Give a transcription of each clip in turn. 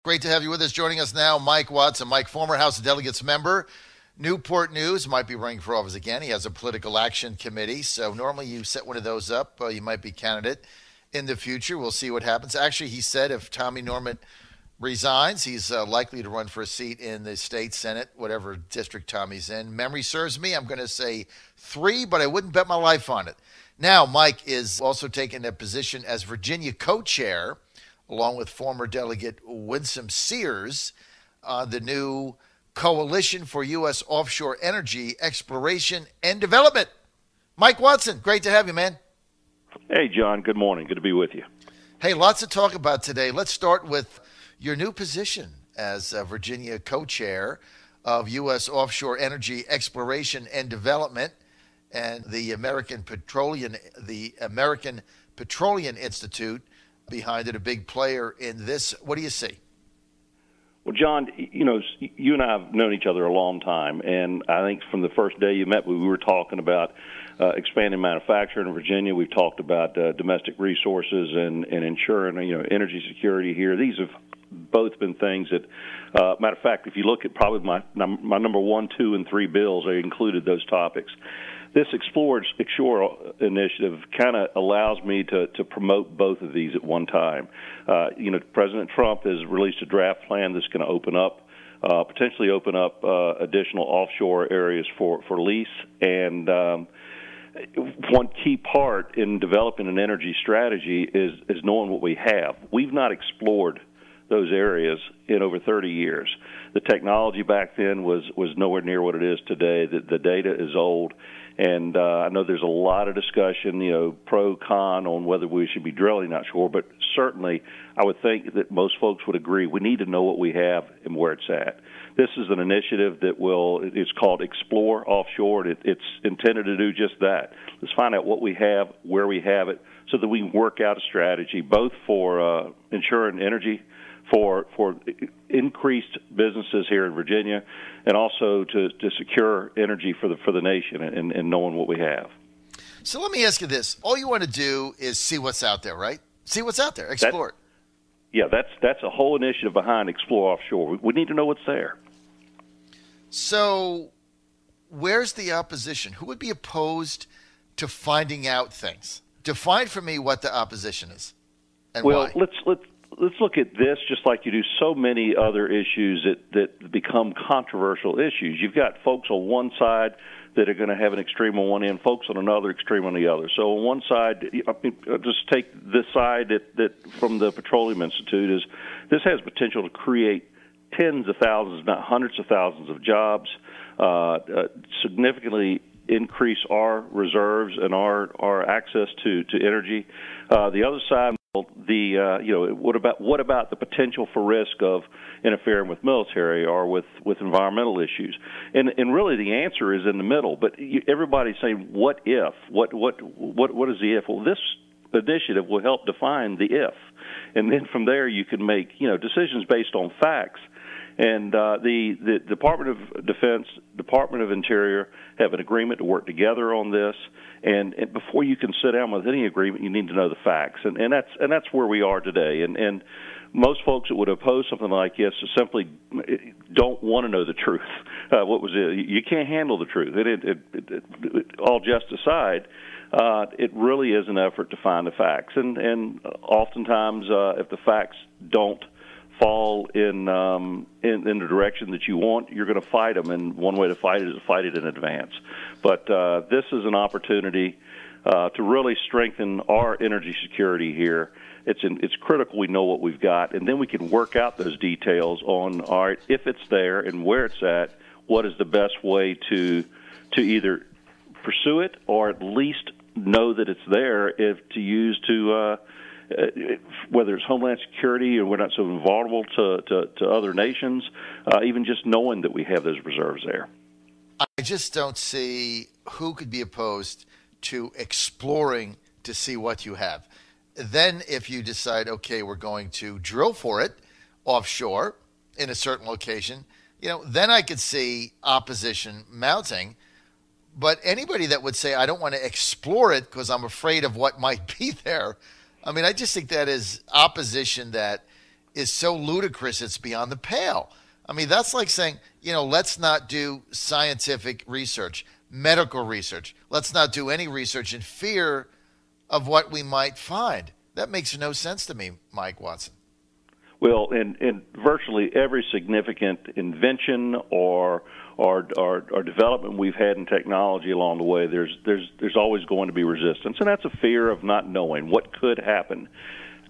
Great to have you with us. Joining us now, Mike Watson. Mike, former House of Delegates member, Newport News, might be running for office again. He has a political action committee, so normally you set one of those up. You might be candidate in the future. We'll see what happens. Actually, he said if Tommy Norman resigns, he's likely to run for a seat in the state Senate, whatever district Tommy's in. Memory serves me, I'm going to say 3, but I wouldn't bet my life on it. Now, Mike is also taking a position as Virginia co-chair, along with former Delegate Winsome Sears, the new Coalition for U.S. Offshore Energy Exploration and Development. Mike Watson, great to have you, man. Hey, John. Good morning. Good to be with you. Hey, lots to talk about today. Let's start with your new position as Virginia co-chair of U.S. Offshore Energy Exploration and Development and the American Petroleum Institute behind it, a big player in this. What do you see? Well, John, you and I have known each other a long time, and I think from the first day you met, we were talking about expanding manufacturing in Virginia. We've talked about domestic resources and ensuring, energy security here. These have both been things that, matter of fact, if you look at probably my number 1, 2, and 3 bills, I included those topics. This Offshore initiative kind of allows me to promote both of these at one time. President Trump has released a draft plan that's going to potentially open up additional offshore areas for lease. And one key part in developing an energy strategy is knowing what we have. We've not explored those areas in over 30 years. The technology back then was nowhere near what it is today. The data is old. And I know there's a lot of discussion, pro, con, on whether we should be drilling, not sure. But certainly I would think that most folks would agree we need to know what we have and where it's at. This is an initiative that it's called Explore Offshore. It's intended to do just that. Let's find out what we have, where we have it, so that we can work out a strategy both for ensuring energy, for increased businesses here in Virginia, and also to secure energy for the nation and knowing what we have. So let me ask you this. All you want to do is see what's out there, right? See what's out there. Explore it. Yeah, that's a whole initiative behind Explore Offshore. We need to know what's there. So where's the opposition? Who would be opposed to finding out things? Define for me what the opposition is and why. Let's look at this just like you do so many other issues that become controversial issues. You've got folks on one side that are going to have an extreme on one end, folks on another extreme on the other. So on one side, just take this side that from the Petroleum Institute is this has potential to create tens of thousands, not hundreds of thousands of jobs, significantly increase our reserves and our access to energy. The other side, what about the potential for risk of interfering with military or with environmental issues? And really the answer is in the middle. But everybody's saying, what if? What is the if? Well, this initiative will help define the if, and then from there you can make decisions based on facts. And the Department of Defense, Department of Interior have an agreement to work together on this. And before you can sit down with any agreement, you need to know the facts. And that's where we are today. And most folks that would oppose something like this simply don't want to know the truth. You can't handle the truth. All jest aside, it really is an effort to find the facts. And oftentimes, if the facts don't fall in the direction that you want, you're going to fight them, and one way to fight it is to fight it in advance. But this is an opportunity to really strengthen our energy security here. It's critical we know what we've got, and then we can work out those details on, all right, if it's there and where it's at, what is the best way to either pursue it or at least know that it's there whether it's Homeland Security or we're not so vulnerable to other nations, even just knowing that we have those reserves there. I just don't see who could be opposed to exploring to see what you have. Then if you decide, okay, we're going to drill for it offshore in a certain location, then I could see opposition mounting. But anybody that would say, I don't want to explore it because I'm afraid of what might be there, I just think that is opposition that is so ludicrous it's beyond the pale. I mean, that's like saying, let's not do scientific research, medical research. Let's not do any research in fear of what we might find. That makes no sense to me, Mike Watson. Well, in virtually every significant invention or development we've had in technology along the way, there's always going to be resistance, and that's a fear of not knowing what could happen.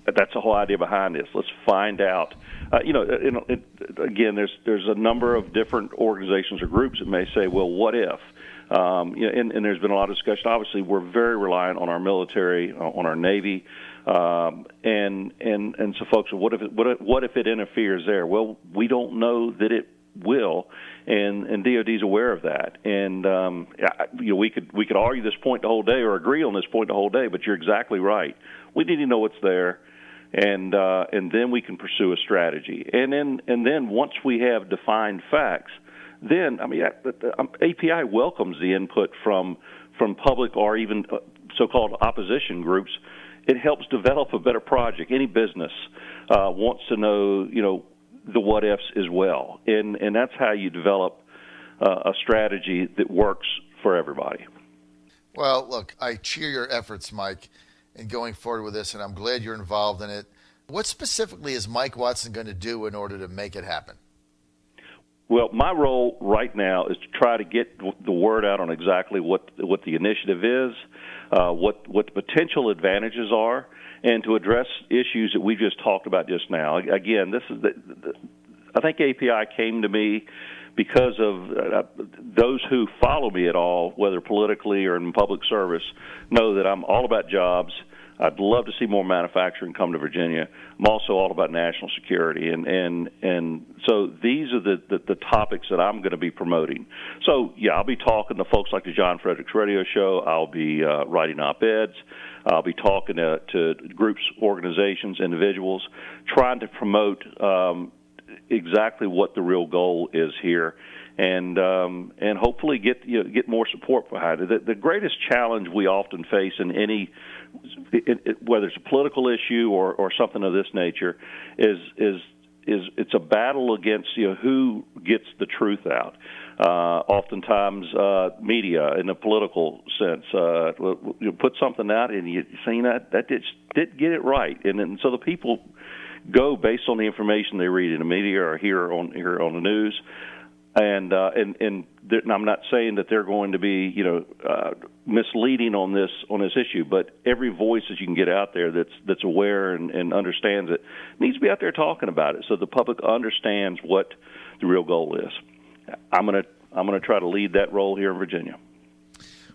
That's the whole idea behind this. Let's find out. Again, there's a number of different organizations or groups that may say, well, what if? And there's been a lot of discussion. Obviously, we're very reliant on our military, on our Navy, and so folks, what if it interferes there? Well, we don't know that it will, and DoD's aware of that. And we could argue this point the whole day or agree on this point the whole day, but you're exactly right. We need to know what's there. And then we can pursue a strategy. And then once we have defined facts, then API welcomes the input from public or even so-called opposition groups. It helps develop a better project. Any business wants to know, the what ifs as well, and that's how you develop a strategy that works for everybody. Well, look, I cheer your efforts, Mike, in going forward with this, and I'm glad you're involved in it. What specifically is Mike Watson going to do in order to make it happen? Well, my role right now is to try to get the word out on exactly what the initiative is, what the potential advantages are, and to address issues that we just talked about just now. Again, this is I think API came to me because of those who follow me at all, whether politically or in public service, know that I'm all about jobs. I'd love to see more manufacturing come to Virginia. I'm also all about national security, and so these are the topics that I'm going to be promoting. So, yeah, I'll be talking to folks like the John Fredericks Radio Show. I'll be writing op-eds. I'll be talking to groups, organizations, individuals, trying to promote exactly what the real goal is here, and hopefully get more support behind it. The greatest challenge we often face in any, whether it's a political issue or something of this nature, is it's a battle against who gets the truth out. Oftentimes, media in a political sense, you put something out and you see that didn't get it right, and so the people go based on the information they read in the media or hear on the news. And I'm not saying that they're going to be misleading on this issue, but every voice that you can get out there that's aware and understands it needs to be out there talking about it, so the public understands what the real goal is. I'm gonna try to lead that role here in Virginia.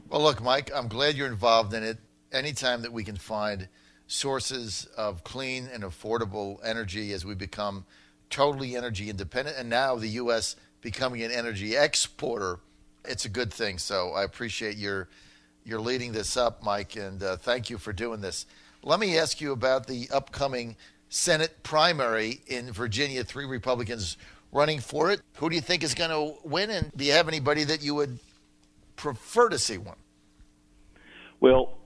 Well, look, Mike, I'm glad you're involved in it. Anytime that we can find sources of clean and affordable energy as we become totally energy independent, and now the U.S. becoming an energy exporter, it's a good thing. So I appreciate you're leading this up, Mike, and thank you for doing this. Let me ask you about the upcoming Senate primary in Virginia. 3 Republicans running for it. Who do you think is going to win, and do you have anybody that you would prefer to see win? Well,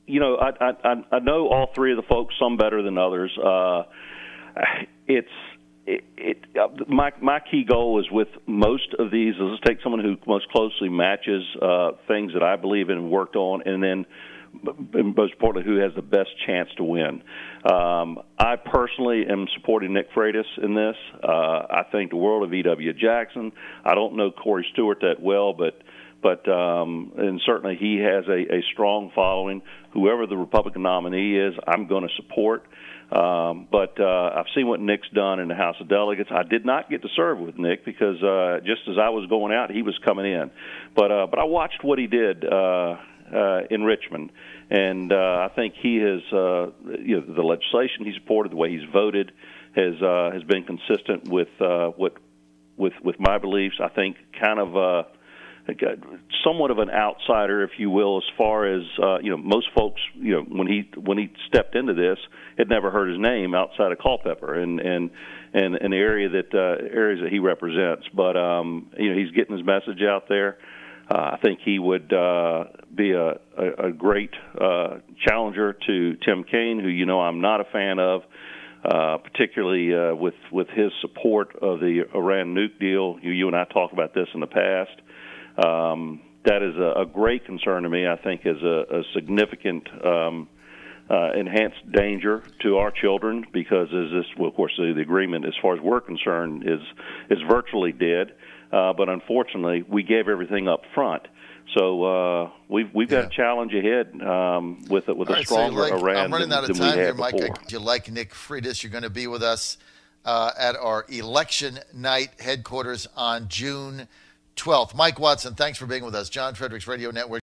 I know all 3 of the folks, some better than others. My key goal is with most of these is let's take someone who most closely matches things that I believe in and worked on, and then most importantly, who has the best chance to win. I personally am supporting Nick Freitas in this. I think the world of E.W. Jackson. I don't know Corey Stewart that well, but and certainly he has a strong following. Whoever the Republican nominee is, I'm going to support. But I've seen what Nick's done in the House of Delegates. I did not get to serve with Nick because just as I was going out, he was coming in. But I watched what he did in Richmond, and I think he has the legislation he supported, the way he's voted, has been consistent with my beliefs. I think kind of somewhat of an outsider, if you will, as far as most folks. When he stepped into this, had never heard his name outside of Culpeper and the areas that he represents. But he's getting his message out there. I think he would be a great challenger to Tim Kaine, who I'm not a fan of. particularly with his support of the Iran nuke deal. You and I talked about this in the past. That is a great concern to me. I think is a significant enhanced danger to our children because, of course, the agreement, as far as we're concerned, is virtually dead. But unfortunately, we gave everything up front. So we've got a challenge ahead with a stronger Iran I'm running out of than time we here, had Mike. before. You like Nick Freitas? You're going to be with us at our election night headquarters on June 12th. Mike Watson, thanks for being with us. John Fredericks Radio Network.